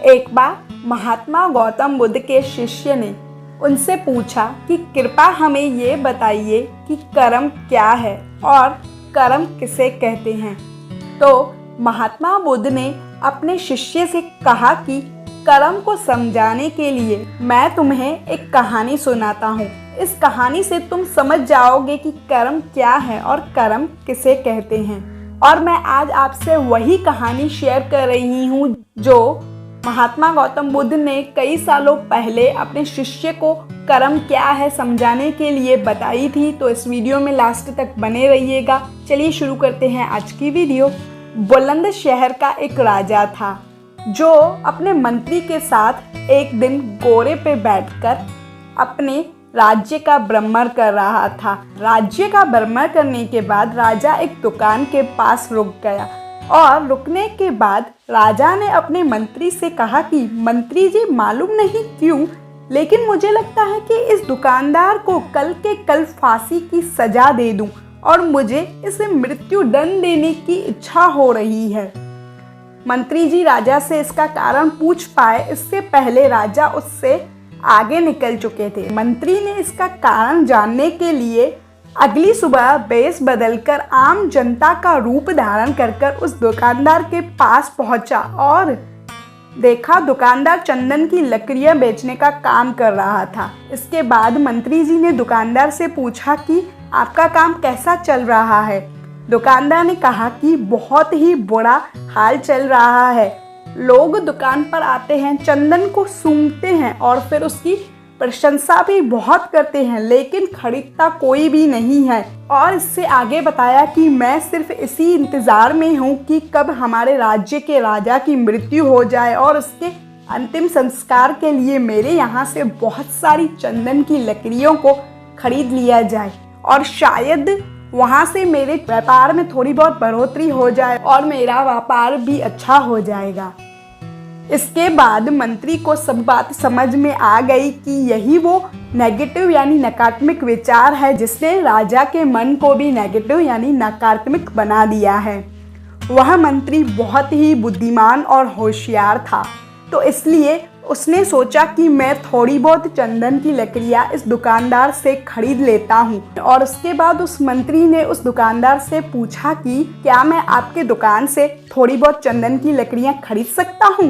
एक बार महात्मा गौतम बुद्ध के शिष्य ने उनसे पूछा कि कृपा हमें ये बताइए कि कर्म क्या है और कर्म किसे कहते हैं। तो महात्मा बुद्ध ने अपने शिष्य से कहा कि कर्म को समझाने के लिए मैं तुम्हें एक कहानी सुनाता हूँ। इस कहानी से तुम समझ जाओगे कि कर्म क्या है और कर्म किसे कहते हैं। और मैं आज आपसे वही कहानी शेयर कर रही हूँ जो महात्मा गौतम बुद्ध ने कई सालों पहले अपने शिष्य को कर्म क्या है समझाने के लिए बताई थी। तो इस वीडियो में लास्ट तक बने रहिएगा। चलिए शुरू करते हैं आज की वीडियो। बुलंद शहर का एक राजा था जो अपने मंत्री के साथ एक दिन घोड़े पे बैठकर अपने राज्य का भ्रमण कर रहा था। राज्य का भ्रमण करने के बाद राजा एक दुकान के पास रुक गया और रुकने के बाद राजा ने अपने मंत्री से कहा कि मंत्री जी, मालूम नहीं क्यों लेकिन मुझे लगता है कि इस दुकानदार को कल के कल फांसी की सजा दे दूं और मुझे इसे मृत्यु दंड देने की इच्छा हो रही है। मंत्री जी राजा से इसका कारण पूछ पाए इससे पहले राजा उससे आगे निकल चुके थे। मंत्री ने इसका कारण जानने के लिए अगली सुबह वेश बदलकर आम जनता का रूप धारण कर उस दुकानदार के पास पहुंचा और देखा दुकानदार चंदन की लकड़ियां बेचने का काम कर रहा था। इसके बाद मंत्री जी ने दुकानदार से पूछा कि आपका काम कैसा चल रहा है। दुकानदार ने कहा कि बहुत ही बुरा हाल चल रहा है। लोग दुकान पर आते हैं, चंदन को सूंघते हैं और फिर उसकी प्रशंसा भी बहुत करते हैं, लेकिन खरीदता कोई भी नहीं है। और इससे आगे बताया कि मैं सिर्फ इसी इंतज़ार में हूँ कि कब हमारे राज्य के राजा की मृत्यु हो जाए और उसके अंतिम संस्कार के लिए मेरे यहाँ से बहुत सारी चंदन की लकड़ियों को खरीद लिया जाए और शायद वहाँ से मेरे व्यापार में थोड़ी बहुत बढ़ोतरी हो जाए और मेरा व्यापार भी अच्छा हो जाएगा। इसके बाद मंत्री को सब बात समझ में आ गई कि यही वो नेगेटिव यानी नकारात्मक विचार है जिसने राजा के मन को भी नेगेटिव यानी नकारात्मक बना दिया है। वह मंत्री बहुत ही बुद्धिमान और होशियार था, तो इसलिए उसने सोचा कि मैं थोड़ी बहुत चंदन की लकड़ियाँ इस दुकानदार से खरीद लेता हूँ। और उसके बाद उस मंत्री ने उस दुकानदार से पूछा कि क्या मैं आपके दुकान से थोड़ी बहुत चंदन की लकड़ियाँ खरीद सकता हूँ।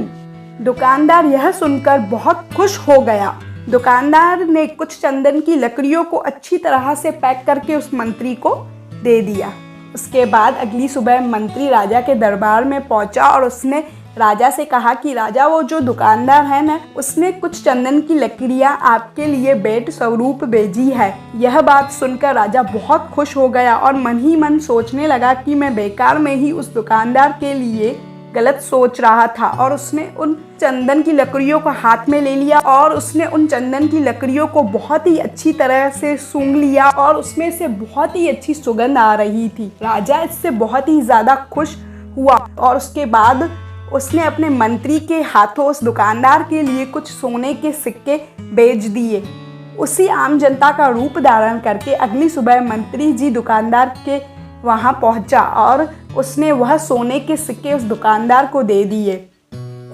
दुकानदार यह सुनकर बहुत खुश हो गया। दुकानदार ने कुछ चंदन की लकड़ियों को अच्छी तरह से पैक करके उस मंत्री को दे दिया। उसके बाद अगली सुबह मंत्री राजा के दरबार में पहुंचा और उसने राजा से कहा कि राजा, वो जो दुकानदार है ना, उसने कुछ चंदन की लकड़ियां आपके लिए भेंट स्वरूप भेजी है। यह बात सुनकर राजा बहुत खुश हो गया और मन ही मन सोचने लगा कि मैं बेकार में ही उस दुकानदार के लिए गलत सोच रहा था। और उसने उन चंदन की लकड़ियों को हाथ में ले लिया और उसने उन चंदन की लकड़ियों को बहुत ही अच्छी तरह से सूंघ लिया और उसमें से बहुत ही अच्छी सुगंध आ रही थी। राजा इससे बहुत ही ज़्यादा खुश हुआ और उसके बाद उसने अपने मंत्री के हाथों उस दुकानदार के लिए कुछ सोने के सिक्के बेच दिए। उसी आम जनता का रूप धारण करके अगली सुबह मंत्री जी दुकानदार के वहाँ पहुँचा और उसने वह सोने के सिक्के उस दुकानदार को दे दिए।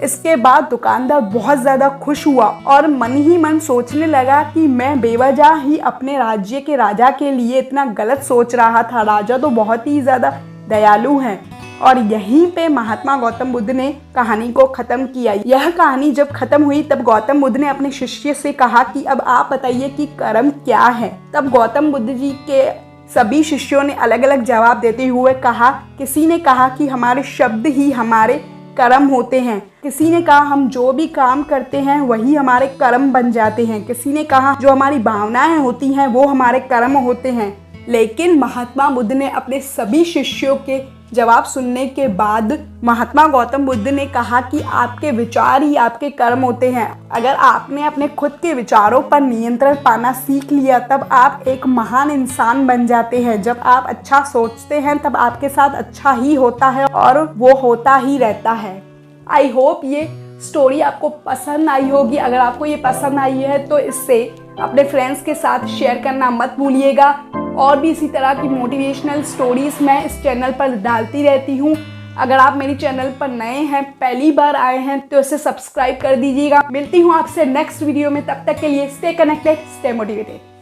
इसके बाद दुकानदार बहुत ज़्यादा खुश हुआ और मन ही मन सोचने लगा कि मैं बेवजह ही अपने राज्य के राजा के लिए इतना गलत सोच रहा था। राजा तो बहुत ही ज़्यादा दयालु हैं। और यहीं पे महात्मा गौतम बुद्ध ने कहानी को ख़त्म किया। यह कहानी जब ख़त्म हुई तब गौतम बुद्ध ने अपने शिष्य से कहा कि अब आप बताइए कि कर्म क्या है। तब गौतम बुद्ध जी के सभी शिष्यों ने अलग अलग जवाब देते हुए कहा। किसी ने कहा कि हमारे शब्द ही हमारे कर्म होते हैं। किसी ने कहा हम जो भी काम करते हैं वही हमारे कर्म बन जाते हैं। किसी ने कहा जो हमारी भावनाएं होती हैं वो हमारे कर्म होते हैं। लेकिन महात्मा बुद्ध ने अपने सभी शिष्यों के जवाब सुनने के बाद महात्मा गौतम बुद्ध ने कहा कि आपके विचार ही आपके कर्म होते हैं। अगर आपने अपने खुद के विचारों पर नियंत्रण पाना सीख लिया तब आप एक महान इंसान बन जाते हैं। जब आप अच्छा सोचते हैं तब आपके साथ अच्छा ही होता है और वो होता ही रहता है। आई होप ये स्टोरी आपको पसंद आई होगी। अगर आपको ये पसंद आई है तो इससे अपने फ्रेंड्स के साथ शेयर करना मत भूलिएगा। और भी इसी तरह की मोटिवेशनल स्टोरीज़ मैं इस चैनल पर डालती रहती हूँ। अगर आप मेरी चैनल पर नए हैं, पहली बार आए हैं, तो इसे सब्सक्राइब कर दीजिएगा। मिलती हूँ आपसे नेक्स्ट वीडियो में, तब तक के लिए स्टे कनेक्टेड, स्टे मोटिवेटेड।